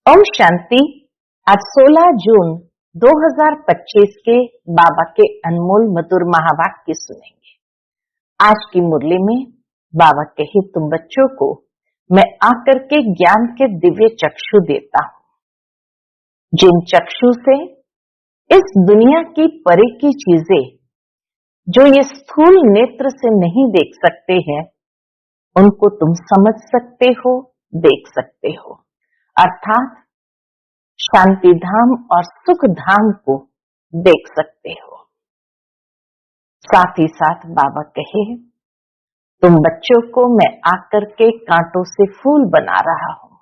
ओम शांति। आज 16 जून 2025 के बाबा के अनमोल मधुर महावाक्य सुनेंगे। आज की मुरली में बाबा कहे, तुम बच्चों को मैं आकर के ज्ञान के दिव्य चक्षु देता हूं, जिन चक्षु से इस दुनिया की परे की चीजें जो ये स्थूल नेत्र से नहीं देख सकते हैं, उनको तुम समझ सकते हो, देख सकते हो। अर्थात शांति धाम और सुख धाम को देख सकते हो। साथ ही साथ बाबा कहे, तुम बच्चों को मैं आकर के कांटों से फूल बना रहा हूं,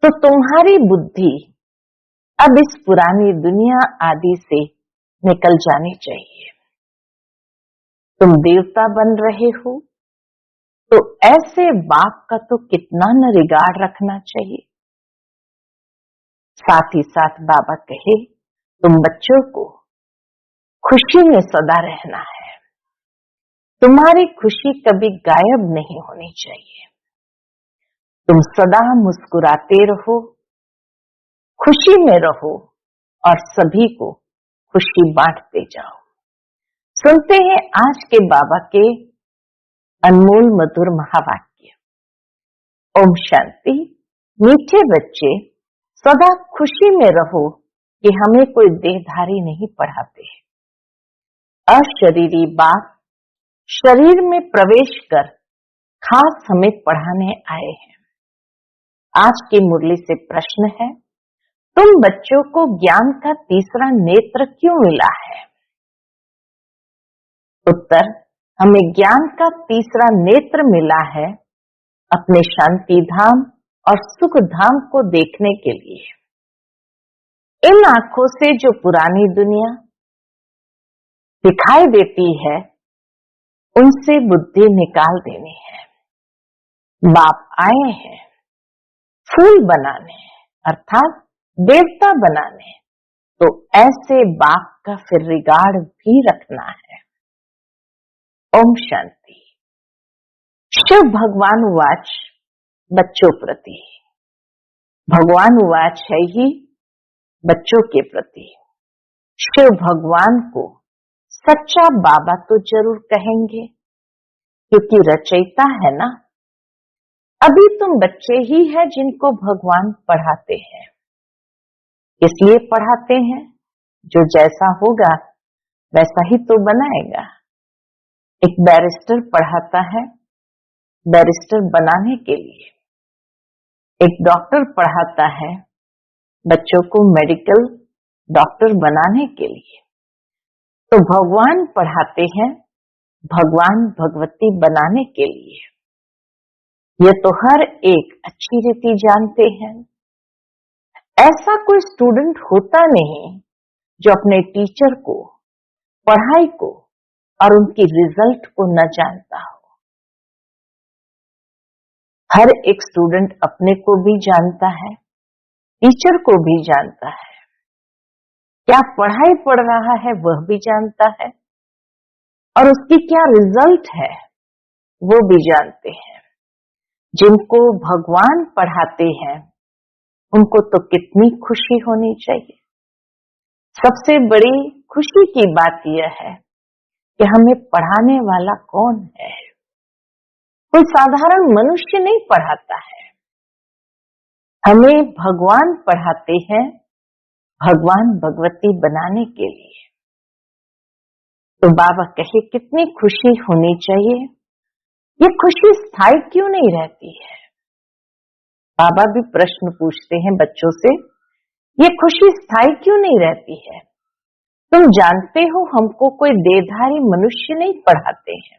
तो तुम्हारी बुद्धि अब इस पुरानी दुनिया आदि से निकल जानी चाहिए। तुम देवता बन रहे हो, तो ऐसे बाप का तो कितना न रिगार्ड रखना चाहिए। साथ ही साथ बाबा कहे, तुम बच्चों को खुशी में सदा रहना है, तुम्हारी खुशी कभी गायब नहीं होनी चाहिए। तुम सदा मुस्कुराते रहो, खुशी में रहो और सभी को खुशी बांटते जाओ। सुनते हैं आज के बाबा के अनमोल मधुर महावाक्य। ओम शांति। मीठे बच्चे, सदा खुशी में रहो कि हमें कोई देहधारी नहीं पढ़ाते। अशरीरी बाप शरीर में प्रवेश कर खास हमें पढ़ाने आए हैं। आज की मुरली से प्रश्न है, तुम बच्चों को ज्ञान का तीसरा नेत्र क्यों मिला है? उत्तर, हमें ज्ञान का तीसरा नेत्र मिला है अपने शांति धाम और सुख धाम को देखने के लिए। इन आंखों से जो पुरानी दुनिया दिखाई देती है, उनसे बुद्धि निकाल देनी है। बाप आए हैं फूल बनाने, अर्थात देवता बनाने, तो ऐसे बाप का फिर रिगार्ड भी रखना है। ओम शांति। शिव भगवान उवाच बच्चों प्रति। भगवान उवाच है ही बच्चों के प्रति। शिव भगवान को सच्चा बाबा तो जरूर कहेंगे, क्योंकि रचयिता है ना। अभी तुम बच्चे ही है जिनको भगवान पढ़ाते हैं। इसलिए पढ़ाते हैं, जो जैसा होगा वैसा ही तो बनाएगा। एक बैरिस्टर पढ़ाता है बैरिस्टर बनाने के लिए, एक डॉक्टर पढ़ाता है बच्चों को मेडिकल डॉक्टर बनाने के लिए। तो भगवान पढ़ाते हैं भगवान भगवती बनाने के लिए। ये तो हर एक अच्छी रीति जानते हैं। ऐसा कोई स्टूडेंट होता नहीं जो अपने टीचर को, पढ़ाई को और उनकी रिजल्ट को न जानता हो। हर एक स्टूडेंट अपने को भी जानता है, टीचर को भी जानता है, क्या पढ़ाई पढ़ रहा है वह भी जानता है, और उसकी क्या रिजल्ट है वो भी जानते हैं। जिनको भगवान पढ़ाते हैं उनको तो कितनी खुशी होनी चाहिए। सबसे बड़ी खुशी की बात यह है कि हमें पढ़ाने वाला कौन है। कोई साधारण मनुष्य नहीं पढ़ाता है, हमें भगवान पढ़ाते हैं भगवान भगवती बनाने के लिए। तो बाबा कहे, कितनी खुशी होनी चाहिए। ये खुशी स्थायी क्यों नहीं रहती है? बाबा भी प्रश्न पूछते हैं बच्चों से, ये खुशी स्थायी क्यों नहीं रहती है? तुम जानते हो हमको कोई देहधारी मनुष्य नहीं पढ़ाते हैं।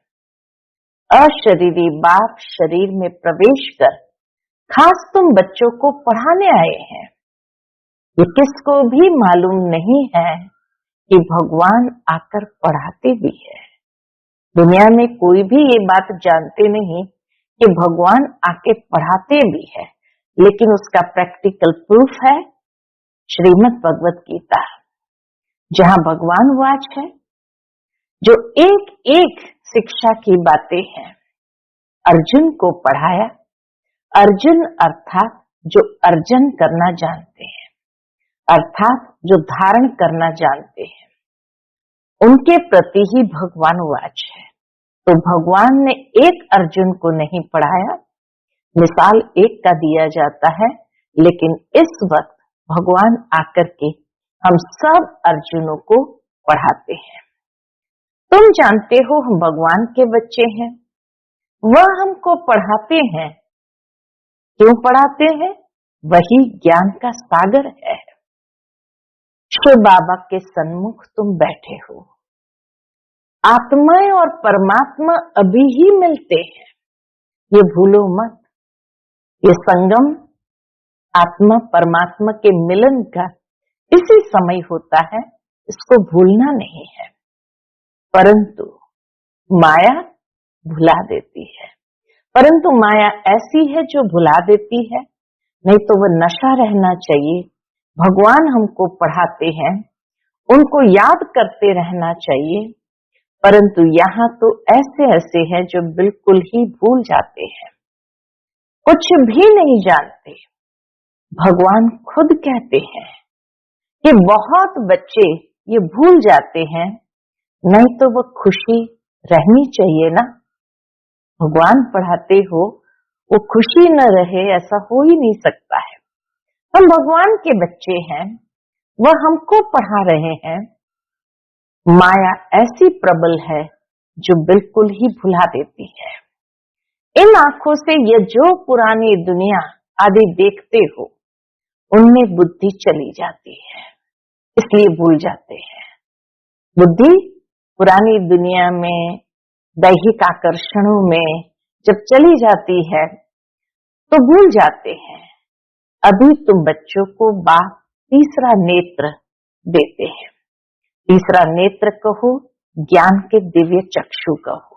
अशरीरी बाप शरीर में प्रवेश कर खास तुम बच्चों को पढ़ाने आए हैं। ये किसको भी मालूम नहीं है कि भगवान आकर पढ़ाते भी है। दुनिया में कोई भी ये बात जानते नहीं कि भगवान आके पढ़ाते भी है, लेकिन उसका प्रैक्टिकल प्रूफ है श्रीमद् भगवत गीता, जहां भगवान वाच है, जो एक एक शिक्षा की बातें हैं अर्जुन को पढ़ाया। अर्जुन अर्थात जो अर्जन करना जानते हैं, अर्थात जो धारण करना जानते हैं, उनके प्रति ही भगवान वाच है। तो भगवान ने एक अर्जुन को नहीं पढ़ाया, मिसाल एक का दिया जाता है, लेकिन इस वक्त भगवान आकर के हम सब अर्जुनों को पढ़ाते हैं। तुम जानते हो हम भगवान के बच्चे हैं, वह हमको पढ़ाते हैं। क्यों पढ़ाते हैं? वही ज्ञान का सागर है। शिव बाबा के सन्मुख तुम बैठे हो, आत्माएं और परमात्मा अभी ही मिलते हैं, ये भूलो मत। ये संगम आत्मा परमात्मा के मिलन का इसी समय होता है, इसको भूलना नहीं है। परंतु माया भुला देती है, परंतु माया ऐसी है जो भुला देती है, नहीं तो वह नशा रहना चाहिए। भगवान हमको पढ़ाते हैं, उनको याद करते रहना चाहिए, परंतु यहाँ तो ऐसे ऐसे हैं जो बिल्कुल ही भूल जाते हैं, कुछ भी नहीं जानते। भगवान खुद कहते हैं कि बहुत बच्चे ये भूल जाते हैं, नहीं तो वो खुशी रहनी चाहिए ना। भगवान पढ़ाते हो, वो खुशी न रहे ऐसा हो ही नहीं सकता है। हम भगवान के बच्चे हैं, वह हमको पढ़ा रहे हैं। माया ऐसी प्रबल है जो बिल्कुल ही भुला देती है। इन आंखों से ये जो पुरानी दुनिया आदि देखते हो, उनमें बुद्धि चली जाती है, इसलिए भूल जाते हैं। बुद्धि पुरानी दुनिया में दैहिक आकर्षणों में जब चली जाती है तो भूल जाते हैं। अभी तुम बच्चों को बाप तीसरा नेत्र देते हैं। तीसरा नेत्र कहो, ज्ञान के दिव्य चक्षु कहो,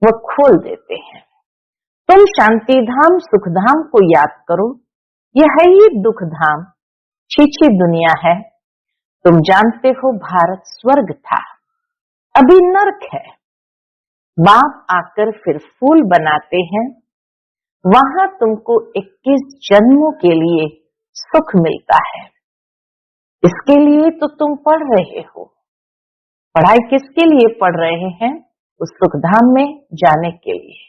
वह खोल देते हैं। तुम शांति धाम सुख धाम को याद करो, यह है ही दुख धाम, छीछी दुनिया है। तुम जानते हो भारत स्वर्ग था, अभी नर्क है। बाप आकर फिर फूल बनाते हैं, वहां तुमको 21 जन्मों के लिए सुख मिलता है। इसके लिए तो तुम पढ़ रहे हो। पढ़ाई किसके लिए पढ़ रहे हैं? उस सुखधाम में जाने के लिए,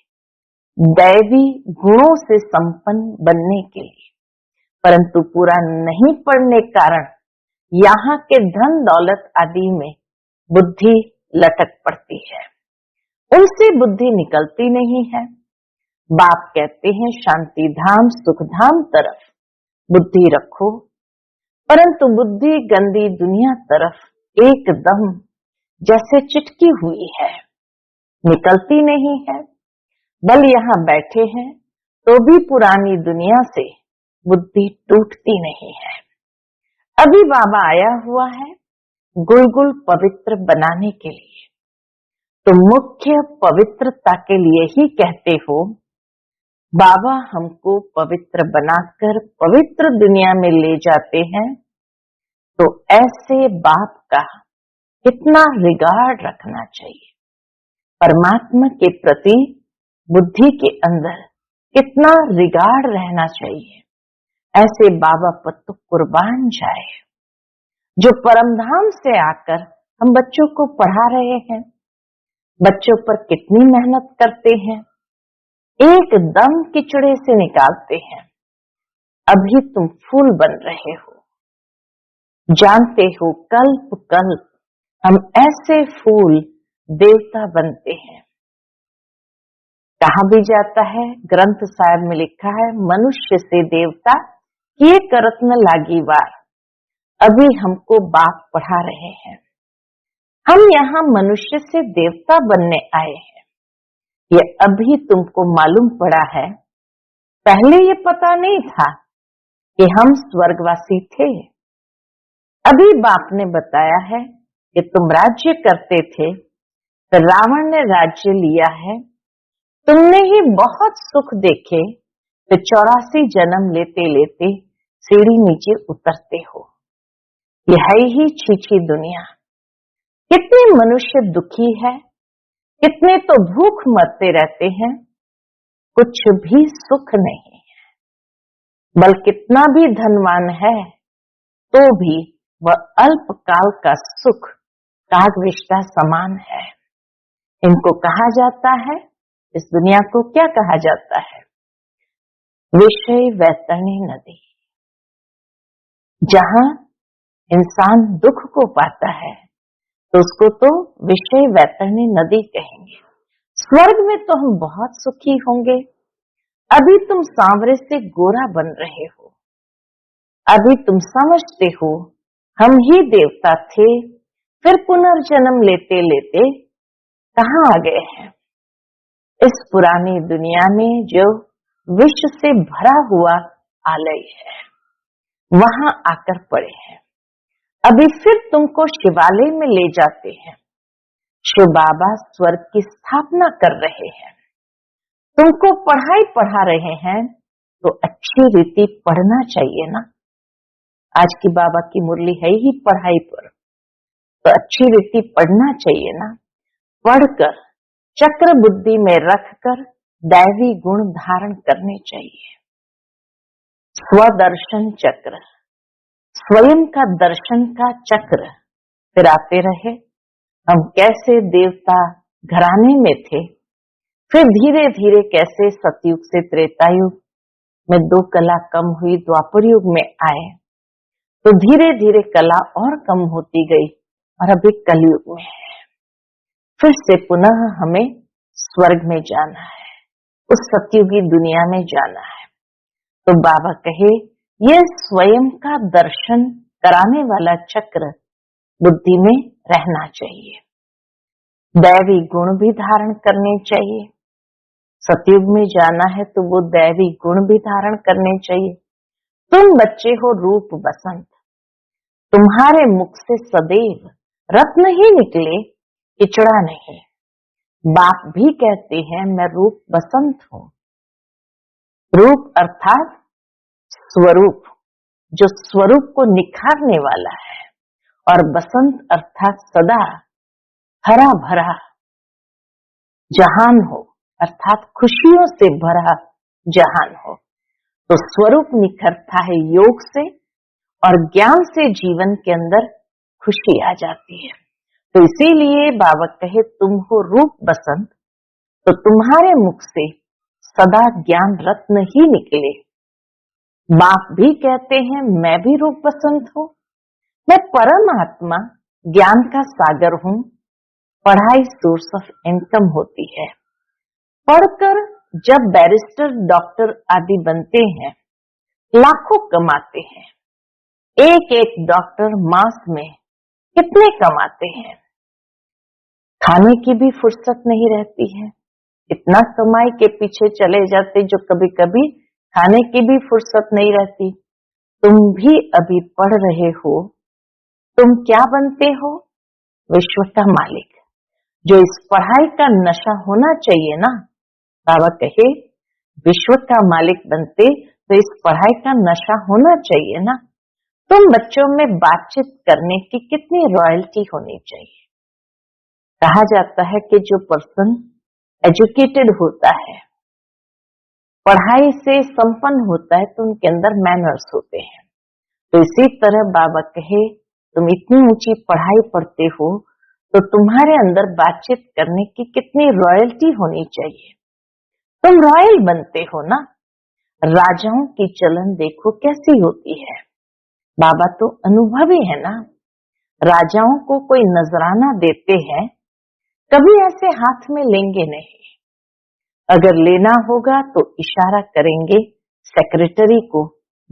दैवी गुणों से संपन्न बनने के लिए। परंतु पूरा नहीं पढ़ने कारण यहाँ के धन दौलत आदि में बुद्धि लटक पड़ती है, उनसे बुद्धि निकलती नहीं है। बाप कहते हैं शांति धाम सुख धाम तरफ बुद्धि रखो, परंतु बुद्धि गंदी दुनिया तरफ एकदम जैसे चिटकी हुई है, निकलती नहीं है। बल यहाँ बैठे हैं तो भी पुरानी दुनिया से बुद्धि टूटती नहीं है। अभी बाबा आया हुआ है गुलगुल पवित्र बनाने के लिए, तो मुख्य पवित्रता के लिए ही कहते हो। बाबा हमको पवित्र बनाकर पवित्र दुनिया में ले जाते हैं, तो ऐसे बाप का कितना रिगार्ड रखना चाहिए। परमात्मा के प्रति बुद्धि के अंदर कितना रिगार्ड रहना चाहिए। ऐसे बाबा पर तो कुर्बान जाए। जो परमधाम से आकर हम बच्चों को पढ़ा रहे हैं, बच्चों पर कितनी मेहनत करते हैं, एकदम किचड़े से निकालते हैं। अभी तुम फूल बन रहे हो, जानते हो कल्प कल्प हम ऐसे फूल देवता बनते हैं। कहा भी जाता है, ग्रंथ साहिब में लिखा है, मनुष्य से देवता किए करत न लागी वार। अभी हमको बाप पढ़ा रहे हैं, हम यहाँ मनुष्य से देवता बनने आए हैं। ये अभी तुमको मालूम पड़ा है, पहले ये पता नहीं था कि हम स्वर्गवासी थे। अभी बाप ने बताया है कि तुम राज्य करते थे, तो रावण ने राज्य लिया है, तुमने ही बहुत सुख देखे, तो 84 जन्म लेते लेते सीढ़ी नीचे उतरते हो। यह है ही छीछी दुनिया। कितने मनुष्य दुखी है, कितने तो भूख मरते रहते हैं, कुछ भी सुख नहीं है। बल कितना भी धनवान है तो भी वह अल्पकाल का सुख काग विष्ठा समान है। इनको कहा जाता है, इस दुनिया को क्या कहा जाता है? विषय वैतरणी नदी। जहां इंसान दुख को पाता है तो उसको तो विषय वैतरणी नदी कहेंगे। स्वर्ग में तो हम बहुत सुखी होंगे। अभी तुम सांवरे से गोरा बन रहे हो, अभी तुम समझते हो हम ही देवता थे, फिर पुनर्जन्म लेते लेते कहाँ आ गए हैं। इस पुरानी दुनिया में जो विष से भरा हुआ आलय है, वहां आकर पड़े हैं। अभी फिर तुमको शिवालय में ले जाते हैं। शिव बाबा स्वर्ग की स्थापना कर रहे हैं। तुमको पढ़ाई पढ़ा रहे हैं तो अच्छी रीति पढ़ना चाहिए ना। आज की बाबा की मुरली है ही पढ़ाई पर, तो अच्छी रीति पढ़ना चाहिए ना। पढ़कर चक्र बुद्धि में रखकर दैवी गुण धारण करने चाहिए। स्वदर्शन चक्र, स्वयं का दर्शन का चक्र फिर आते रहे। हम कैसे देवता घराने में थे, फिर धीरे धीरे कैसे सतयुग से त्रेतायुग में 2 कला कम हुई, द्वापर युग में आए तो धीरे धीरे कला और कम होती गई और अभी कलयुग में है। फिर से पुनः हमें स्वर्ग में जाना है, उस सतयुगी दुनिया में जाना है। तो बाबा कहे ये स्वयं का दर्शन कराने वाला चक्र बुद्धि में रहना चाहिए। दैवी गुण भी धारण करने चाहिए। सतयुग में जाना है तो वो दैवी गुण भी धारण करने चाहिए। तुम बच्चे हो रूप बसंत, तुम्हारे मुख से सदैव रत्न ही निकले, किचड़ा नहीं। बाप भी कहते हैं मैं रूप बसंत हूं। रूप अर्थात स्वरूप, जो स्वरूप को निखारने वाला है, और बसंत अर्थात सदा हरा भरा जहान हो, अर्थात खुशियों से भरा जहान हो। तो स्वरूप निखरता है योग से और ज्ञान से जीवन के अंदर खुशी आ जाती है। तो इसीलिए बाबा कहे तुम हो रूप बसंत, तो तुम्हारे मुख से सदा ज्ञान रत्न ही निकले। बाप भी कहते हैं मैं भी रूप बसंत हूं, मैं परमात्मा ज्ञान का सागर हूं। पढ़ाई सोर्स ऑफ इनकम होती है। पढ़कर जब बैरिस्टर डॉक्टर आदि बनते हैं, लाखों कमाते हैं। एक एक डॉक्टर मास में कितने कमाते हैं। खाने की भी फुर्सत नहीं रहती है, इतना कमाई के पीछे चले जाते जो कभी कभी खाने की भी फुर्सत नहीं रहती। तुम भी अभी पढ़ रहे हो, तुम क्या बनते हो? विश्व का मालिक। जो इस पढ़ाई का नशा होना चाहिए ना, बाबा कहे विश्व का मालिक बनते तो इस पढ़ाई का नशा होना चाहिए ना। तुम बच्चों में बातचीत करने की कितनी रॉयल्टी होनी चाहिए। कहा जाता है कि जो पर्सन एजुकेटेड होता है, पढ़ाई से संपन्न होता है, तो उनके अंदर मैनर्स होते हैं। तो इसी तरह बाबा कहे तुम इतनी ऊंची पढ़ाई पढ़ते हो तो तुम्हारे अंदर बातचीत करने की कितनी रॉयल्टी होनी चाहिए। तुम रॉयल बनते हो ना। राजाओं की चलन देखो कैसी होती है। बाबा तो अनुभवी है ना। राजाओं को कोई नजराना देते हैं, कभी ऐसे हाथ में लेंगे नहीं। अगर लेना होगा तो इशारा करेंगे सेक्रेटरी को,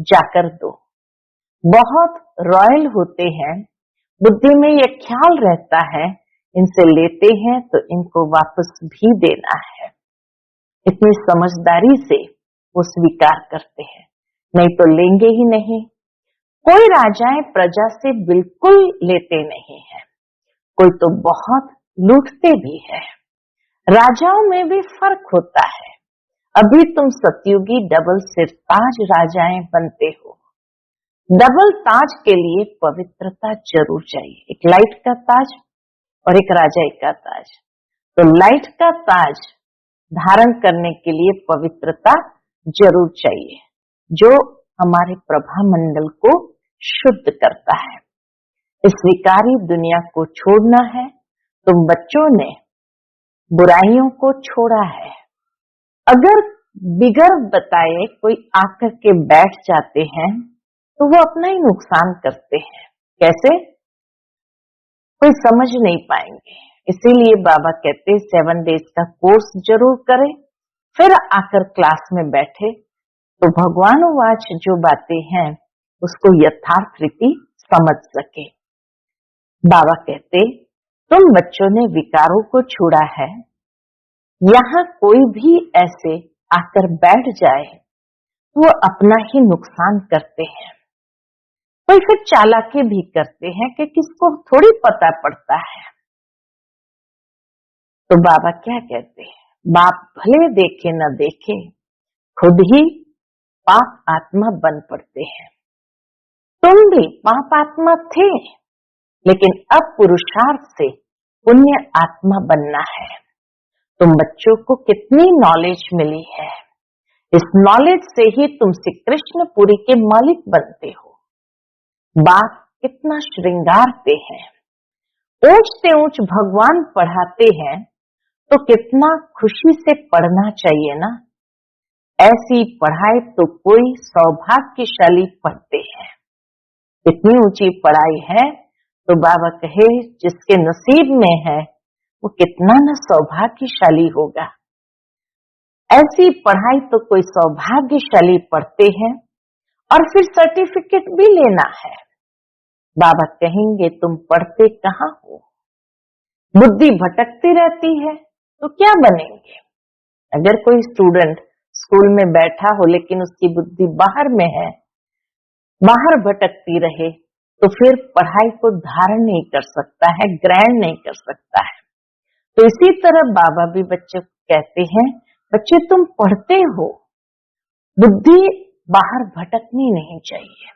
जाकर दो। बहुत रॉयल होते हैं। बुद्धि में यह ख्याल रहता है इनसे लेते हैं तो इनको वापस भी देना है। इतनी समझदारी से वो स्वीकार करते हैं, नहीं तो लेंगे ही नहीं। कोई राजाएं प्रजा से बिल्कुल लेते नहीं है, कोई तो बहुत लूटते भी है। राजाओं में भी फर्क होता है। अभी तुम सतयुगी डबल सिरताज राजाएं बनते हो। डबल ताज के लिए पवित्रता जरूर चाहिए। एक लाइट का ताज और एक राजाई का ताज। तो लाइट का ताज धारण करने के लिए पवित्रता जरूर चाहिए। जो हमारे प्रभा मंडल को शुद्ध करता है। इस विकारी दुनिया को छोड़ना है। तुम बच्चों ने बुराइयों को छोड़ा है। अगर बिगर बताए कोई आकर के बैठ जाते हैं तो वो अपना ही नुकसान करते हैं। कैसे? कोई समझ नहीं पाएंगे। इसीलिए बाबा कहते 7 डेज का कोर्स जरूर करें, फिर आकर क्लास में बैठे तो भगवान वाच जो बातें हैं उसको यथार्थ रीति समझ सके। बाबा कहते तुम बच्चों ने विकारों को छोड़ा है। यहाँ कोई भी ऐसे आकर बैठ जाए वो अपना ही नुकसान करते हैं। कोई फिर चालाकी भी करते हैं कि किसको थोड़ी पता पड़ता है। तो बाबा क्या कहते हैं, बाप भले देखे न देखे खुद ही पाप आत्मा बन पड़ते हैं। तुम भी पाप आत्मा थे, लेकिन अब पुरुषार्थ से पुण्य आत्मा बनना है। तुम बच्चों को कितनी नॉलेज मिली है। इस नॉलेज से ही तुम श्री कृष्णपुरी के मालिक बनते हो। बाप कितना श्रृंगारते हैं, ऊंच से ऊंच भगवान पढ़ाते हैं तो कितना खुशी से पढ़ना चाहिए ना। ऐसी पढ़ाई तो कोई सौभाग्यशाली पढ़ते हैं। इतनी ऊंची पढ़ाई है तो बाबा कहे जिसके नसीब में है वो कितना न सौभाग्यशाली होगा। ऐसी पढ़ाई तो कोई सौभाग्यशाली पढ़ते हैं और फिर सर्टिफिकेट भी लेना है। बाबा कहेंगे तुम पढ़ते कहाँ हो, बुद्धि भटकती रहती है तो क्या बनेंगे। अगर कोई स्टूडेंट स्कूल में बैठा हो लेकिन उसकी बुद्धि बाहर में है, बाहर भटकती रहे तो फिर पढ़ाई को धारण नहीं कर सकता है, ग्रहण नहीं कर सकता है। तो इसी तरह बाबा भी बच्चों को कहते हैं बच्चे तुम पढ़ते हो, बुद्धि बाहर भटकनी नहीं चाहिए,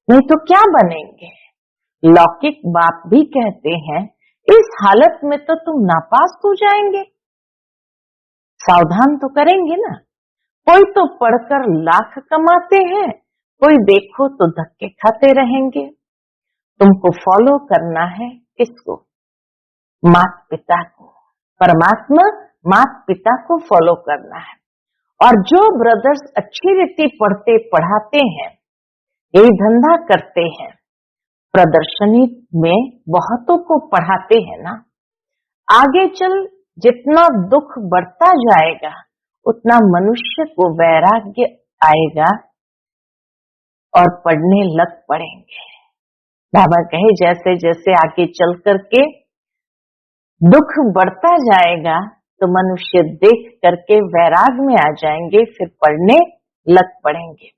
नहीं तो क्या बनेंगे। लौकिक बाप भी कहते हैं इस हालत में तो तुम नापास हो जाएंगे। सावधान तो करेंगे ना। कोई तो पढ़कर लाख कमाते हैं, कोई देखो तो धक्के खाते रहेंगे। तुमको फॉलो करना है किसको? माता पिता को। परमात्मा माता पिता को फॉलो करना है। और जो ब्रदर्स अच्छी रीति पढ़ते पढ़ाते हैं, यही धंधा करते हैं, प्रदर्शनी में बहुतों को पढ़ाते हैं ना, आगे चल जितना दुख बढ़ता जाएगा उतना मनुष्य को वैराग्य आएगा और पढ़ने लग पड़ेंगे। बाबा कहे जैसे जैसे आगे चल करके दुख बढ़ता जाएगा तो मनुष्य देख करके वैराग में आ जाएंगे, फिर पढ़ने लग पड़ेंगे।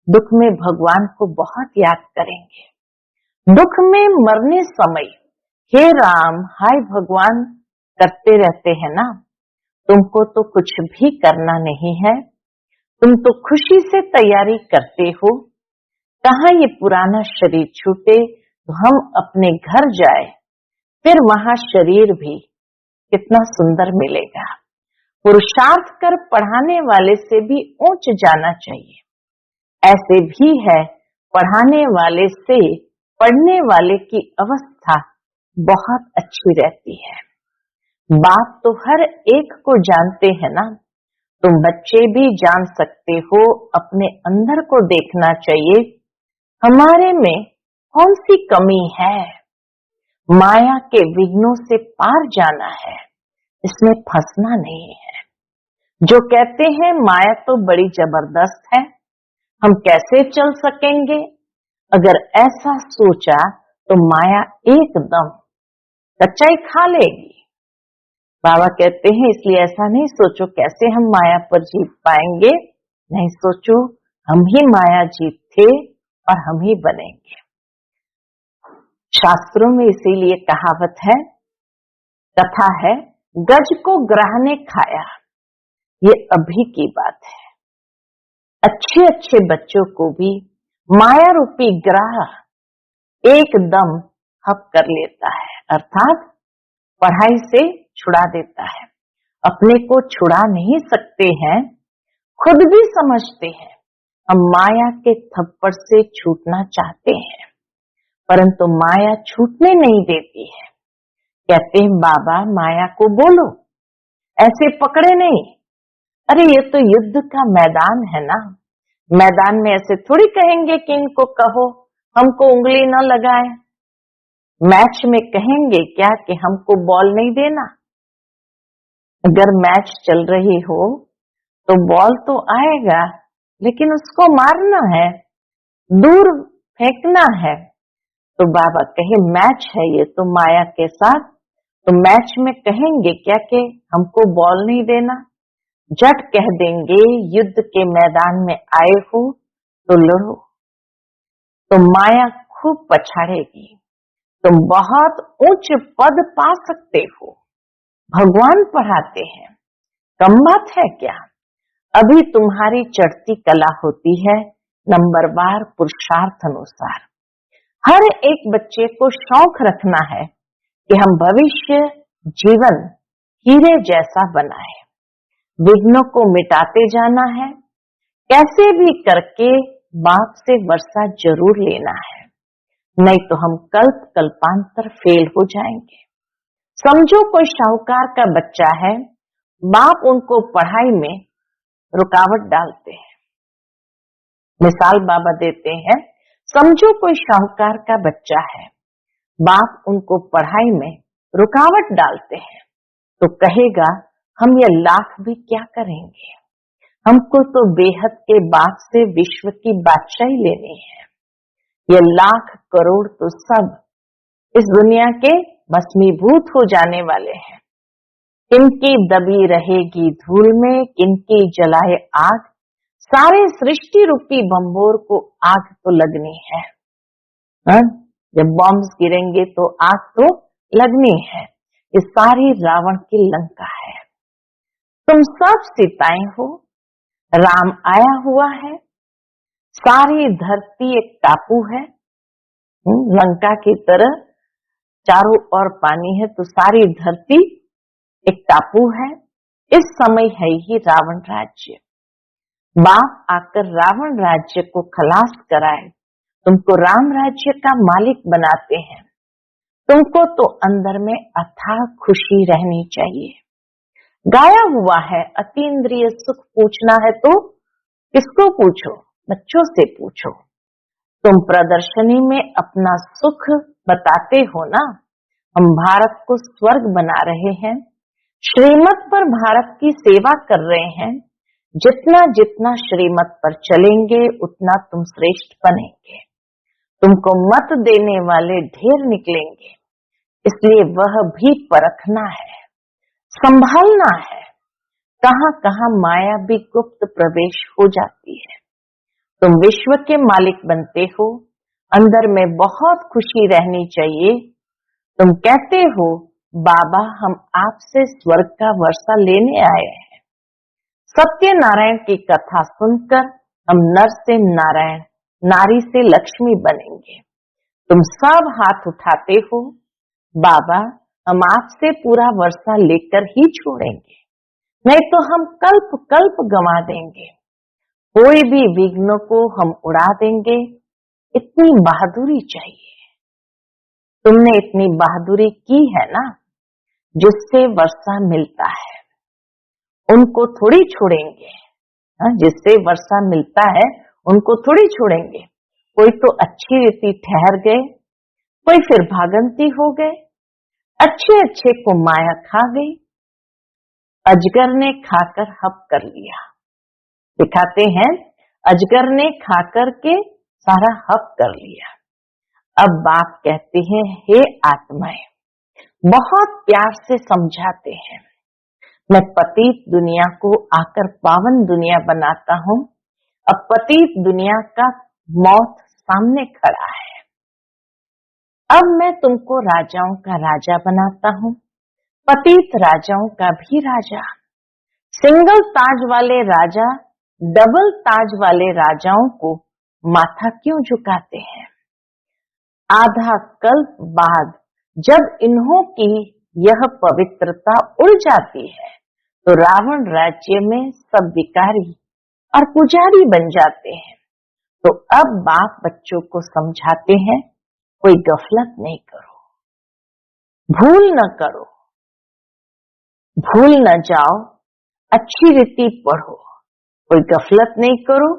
दुख में भगवान को बहुत याद करेंगे। दुख में मरने समय हे राम हाय भगवान करते रहते हैं ना। तुमको तो कुछ भी करना नहीं है, तुम तो खुशी से तैयारी करते हो। कहाँ ये पुराना शरीर छूटे तो हम अपने घर जाए, फिर वहां शरीर भी कितना सुंदर मिलेगा। पुरुषार्थ कर पढ़ाने वाले से भी ऊंच जाना चाहिए। ऐसे भी है पढ़ाने वाले से पढ़ने वाले की अवस्था बहुत अच्छी रहती है। बाप तो हर एक को जानते हैं ना। तुम बच्चे भी जान सकते हो, अपने अंदर को देखना चाहिए हमारे में कौन सी कमी है। माया के विघ्नों से पार जाना है, इसमें फंसना नहीं है। जो कहते हैं माया तो बड़ी जबरदस्त है, हम कैसे चल सकेंगे, अगर ऐसा सोचा तो माया एकदम कच्चाई खा लेगी। बाबा कहते हैं इसलिए ऐसा नहीं सोचो कैसे हम माया पर जीत पाएंगे, नहीं सोचो हम ही माया जीत थे और हम ही बनेंगे। शास्त्रों में इसीलिए कहावत है, कथा है, गज को ग्राह ने खाया। ये अभी की बात है। अच्छे अच्छे बच्चों को भी माया रूपी ग्राह एकदम हप कर लेता है, अर्थात पढ़ाई से छुड़ा देता है। अपने को छुड़ा नहीं सकते हैं, खुद भी समझते हैं हम माया के थप्पड़ से छूटना चाहते हैं, परंतु माया छूटने नहीं देती है। कहते हैं बाबा माया को बोलो, ऐसे पकड़े नहीं। अरे ये तो युद्ध का मैदान है ना, मैदान में ऐसे थोड़ी कहेंगे कि इनको कहो हमको उंगली न लगाए। मैच में कहेंगे क्या कि हमको बॉल नहीं देना। अगर मैच चल रही हो तो बॉल तो आएगा, लेकिन उसको मारना है, दूर फेंकना है। तो बाबा कहे मैच है ये तो माया के साथ, तो मैच में कहेंगे क्या कि हमको बॉल नहीं देना। झट कह देंगे युद्ध के मैदान में आए हो तो लड़ो। तो माया खूब पछाड़ेगी, तुम बहुत उच्च पद पा सकते हो। भगवान पढ़ाते हैं, कम बात है क्या। अभी तुम्हारी चढ़ती कला होती है नंबरवार पुरुषार्थ अनुसार। हर एक बच्चे को शौक रखना है कि हम भविष्य जीवन हीरे जैसा बनाए। विघ्नों को मिटाते जाना है, कैसे भी करके बाप से वर्षा जरूर लेना है, नहीं तो हम कल्प कल्पांतर फेल हो जाएंगे। समझो कोई शाहूकार का बच्चा है, बाप उनको पढ़ाई में रुकावट डालते हैं। मिसाल बाबा देते हैं, समझो कोई शाहूकार का बच्चा है, बाप उनको पढ़ाई में रुकावट डालते हैं, तो कहेगा हम ये लाख भी क्या करेंगे, हमको तो बेहद के बाप से विश्व की बादशाही लेनी है। ये लाख करोड़ तो सब इस दुनिया के भस्मीभूत हो जाने वाले हैं। किनकी दबी रहेगी धूल में, किनकी जलाए आग, सारे सृष्टि रूपी बम्बोर को आग तो लगनी है। जब बॉम्ब्स गिरेंगे तो आग तो लगनी है। ये सारी रावण की लंका है। तुम सब सीताएं हो, राम आया हुआ है, सारी धरती एक टापू है। लंका की तरह चारों ओर पानी है, तो सारी धरती एक टापू है। इस समय है ही रावण राज्य। बाप आकर रावण राज्य को खलास कराए, तुमको राम राज्य का मालिक बनाते हैं। तुमको तो अंदर में अथाह खुशी रहनी चाहिए। गाया हुआ है अतीन्द्रिय सुख पूछना है तो किसको पूछो, बच्चों से पूछो। तुम प्रदर्शनी में अपना सुख बताते हो ना, हम भारत को स्वर्ग बना रहे हैं, श्रीमत पर भारत की सेवा कर रहे हैं। जितना जितना श्रीमत पर चलेंगे उतना तुम श्रेष्ठ बनेंगे। तुमको मत देने वाले ढेर निकलेंगे, इसलिए वह भी परखना है, संभालना है। कहां कहां माया भी गुप्त प्रवेश हो जाती है। तुम विश्व के मालिक बनते हो, अंदर में बहुत खुशी रहनी चाहिए। तुम कहते हो बाबा हम आपसे स्वर्ग का वर्षा लेने आए हैं। सत्यनारायण की कथा सुनकर हम नर से नारायण, नारी से लक्ष्मी बनेंगे। तुम सब हाथ उठाते हो, बाबा हम आपसे पूरा वर्षा लेकर ही छोड़ेंगे, नहीं तो हम कल्प कल्प गंवा देंगे। कोई भी विघ्न को हम उड़ा देंगे। इतनी बहादुरी चाहिए। तुमने इतनी बहादुरी की है ना, जिससे वर्षा मिलता है, उनको थोड़ी छोड़ेंगे। जिससे वर्षा मिलता है उनको थोड़ी छोड़ेंगे। कोई तो अच्छी रीति ठहर गए, कोई फिर भागंती हो गए, अच्छे अच्छे को माया खा गई। अजगर ने खाकर हप कर लिया। दिखाते हैं अजगर ने खाकर के सारा हप कर लिया। अब बाप कहते हैं हे आत्माएं, बहुत प्यार से समझाते हैं, मैं पतित दुनिया को आकर पावन दुनिया बनाता हूं। अब पतित दुनिया का मौत सामने खड़ा है। अब मैं तुमको राजाओं का राजा बनाता हूं, पतित राजाओं का भी राजा। सिंगल ताज वाले राजा डबल ताज वाले राजाओं को माथा क्यों झुकाते हैं? आधा कल्प बाद जब इन्हों की यह पवित्रता उड़ जाती है तो रावण राज्य में सब विकारी और पुजारी बन जाते हैं। तो अब बाप बच्चों को समझाते हैं, कोई गफलत नहीं करो, भूल न करो, भूल न जाओ, अच्छी रीति पढ़ो, कोई गफलत नहीं करो,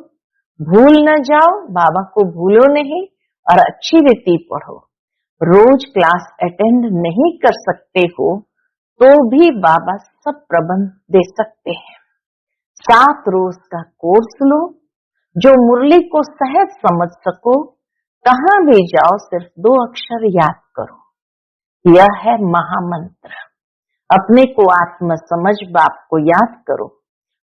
भूल न जाओ, बाबा को भूलो नहीं और अच्छी रीति पढ़ो। रोज क्लास अटेंड नहीं कर सकते हो तो भी बाबा सब प्रबंध दे सकते हैं। 7 रोज का कोर्स लो, जो मुरली को सहज समझ सको, कहां भी जाओ सिर्फ 2 अक्षर याद करो, यह है महामंत्र। अपने को आत्म समझ बाप को याद करो।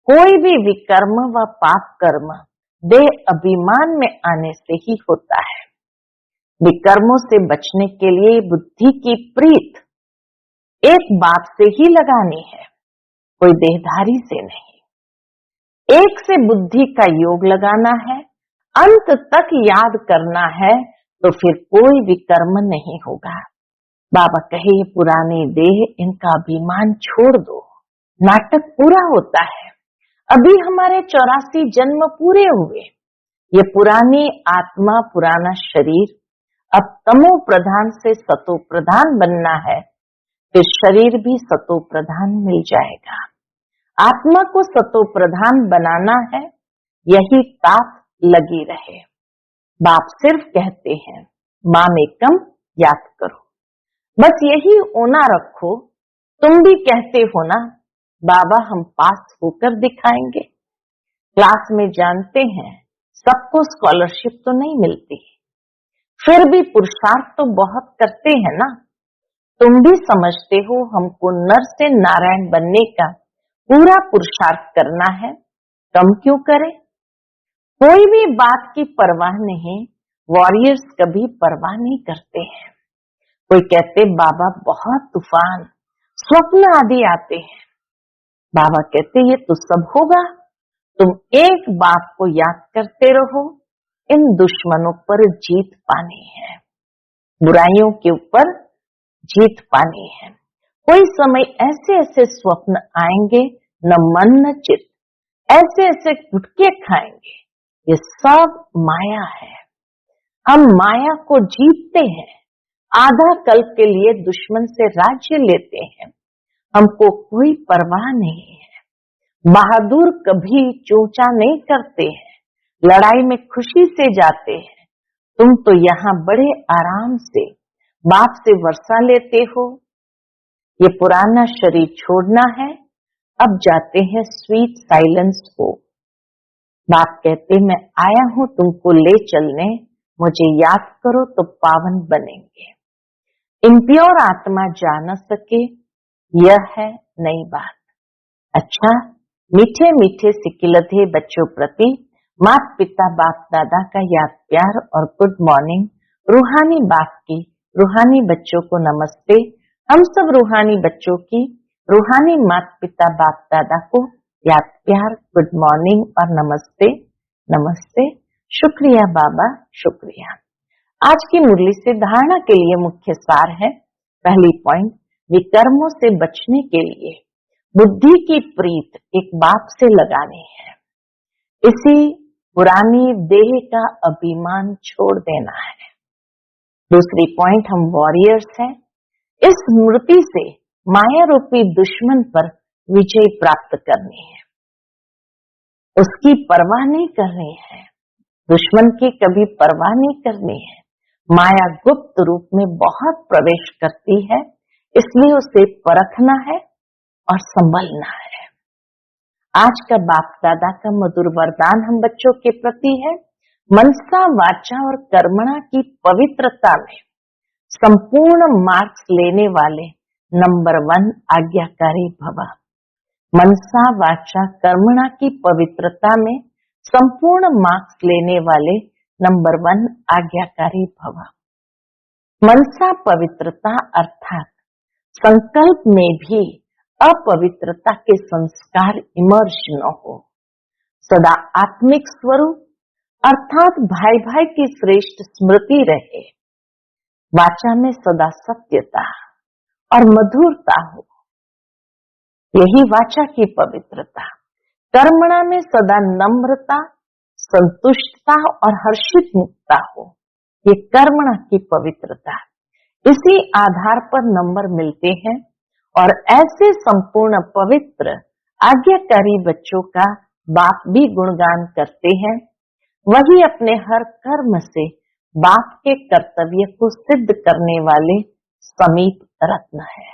कोई भी विकर्म व पाप कर्म देह अभिमान में आने से ही होता है। विकर्मों से बचने के लिए बुद्धि की प्रीत एक बाप से ही लगानी है, कोई देहधारी से नहीं। एक से बुद्धि का योग लगाना है, अंत तक याद करना है, तो फिर कोई विकर्म नहीं होगा। बाबा कहे, ये पुरानी देह, इनका अभिमान छोड़ दो। नाटक पूरा होता है, अभी हमारे 84 जन्म पूरे हुए। ये पुरानी आत्मा, पुराना शरीर अब तमो प्रधान से सतो प्रधान बनना है, फिर शरीर भी सतो प्रधान मिल जाएगा। आत्मा को सतो प्रधान बनाना है, यही ताप लगी रहे। बाप सिर्फ कहते हैं, मामेकम याद करो, बस यही ओना रखो। तुम भी कहते हो ना, बाबा हम पास होकर दिखाएंगे। क्लास में जानते हैं सबको स्कॉलरशिप तो नहीं मिलती, फिर भी पुरुषार्थ तो बहुत करते हैं ना। तुम भी समझते हो हमको नर से नारायण बनने का पूरा पुरुषार्थ करना है, कम क्यों करें? कोई भी बात की परवाह नहीं, वॉरियर्स कभी परवाह नहीं करते हैं। कोई कहते बाबा बहुत तूफान, स्वप्न आदि आते हैं। बाबा कहते ये तो सब होगा, तुम एक बात को याद करते रहो, इन दुश्मनों पर जीत पानी है, बुराइयों के ऊपर जीत पानी है। कोई समय ऐसे ऐसे स्वप्न आएंगे, न मन न चित्त, ऐसे ऐसे गुटके खाएंगे। ये सब माया है, हम माया को जीतते हैं। आधा कल्प के लिए दुश्मन से राज्य लेते हैं, हमको कोई परवाह नहीं है। बहादुर कभी चूचा नहीं करते हैं, लड़ाई में खुशी से जाते हैं। तुम तो यहाँ बड़े आराम से बाप से वर्षा लेते हो। ये पुराना शरीर छोड़ना है, अब जाते हैं स्वीट साइलेंस को। बाप कहते मैं आया हूं तुमको ले चलने, मुझे याद करो तो पावन बनेंगे। इम्प्योर आत्मा जा न सके, यह है नई बात। अच्छा, मीठे मीठे सिकिलधे बच्चों प्रति माता पिता बाप दादा का याद प्यार और गुड मॉर्निंग। रूहानी बाप की रूहानी बच्चों को नमस्ते। हम सब रूहानी बच्चों की रूहानी माता पिता बाप दादा को याद प्यार, गुड मॉर्निंग और नमस्ते। नमस्ते, शुक्रिया बाबा, शुक्रिया। आज की मुरली से धारणा के लिए मुख्य सार है। पहली पॉइंट, विकर्मों से बचने के लिए बुद्धि की प्रीत एक बाप से लगानी है। इसी पुरानी देह का अभिमान छोड़ देना है। दूसरी पॉइंट, हम वॉरियर्स हैं। इस मूर्ति से माया रूपी दुश्मन पर विजय प्राप्त करनी है, उसकी परवाह नहीं करनी है, दुश्मन की कभी परवाह नहीं करनी है। माया गुप्त रूप में बहुत प्रवेश करती है, इसलिए उसे परखना है और संभलना है। आज का बाप दादा का मधुर वरदान हम बच्चों के प्रति है, मनसा वाचा और कर्मणा की पवित्रता में संपूर्ण मार्क्स लेने वाले नंबर 1 आज्ञाकारी भव। मनसा वाचा कर्मणा की पवित्रता में संपूर्ण मार्क्स लेने वाले नंबर 1 आज्ञाकारी भव। मनसा पवित्रता अर्थात संकल्प में भी अपवित्रता के संस्कार इमर्ज न हो। सदा आत्मिक स्वरूप अर्थात भाई भाई की श्रेष्ठ स्मृति रहे। वाचा में सदा सत्यता और मधुरता हो, यही वाचा की पवित्रता। कर्मणा में सदा नम्रता संतुष्टता और हर्षित मुक्ता हो, ये कर्मण की पवित्रता। इसी आधार पर नंबर मिलते हैं और ऐसे संपूर्ण पवित्र आज्ञाकारी बच्चों का बाप भी गुणगान करते हैं। वही अपने हर कर्म से बाप के कर्तव्य को सिद्ध करने वाले समीप रत्न है।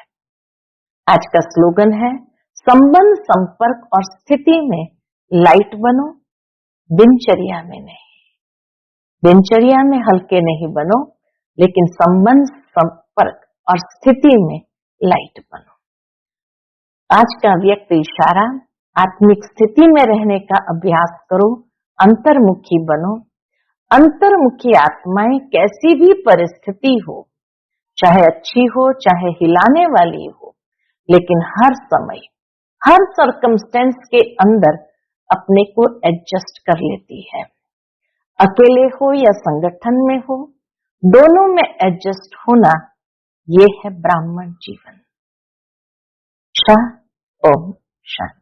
आज का स्लोगन है, संबंध, संपर्क और स्थिति में लाइट बनो, दिनचर्या में नहीं। दिनचर्या में हल्के नहीं बनो, लेकिन संबंध, संपर्क और स्थिति में लाइट बनो। आज का व्यक्त इशारा, आत्मिक स्थिति में रहने का अभ्यास करो, अंतर्मुखी बनो। अंतर्मुखी आत्माएं कैसी भी परिस्थिति हो, चाहे अच्छी हो चाहे हिलाने वाली हो, लेकिन हर समय, हर सर्कमस्टेंस के अंदर अपने को एडजस्ट कर लेती है। अकेले हो या संगठन में हो, दोनों में एडजस्ट होना, ये है ब्राह्मण जीवन। शाह ओम शांति।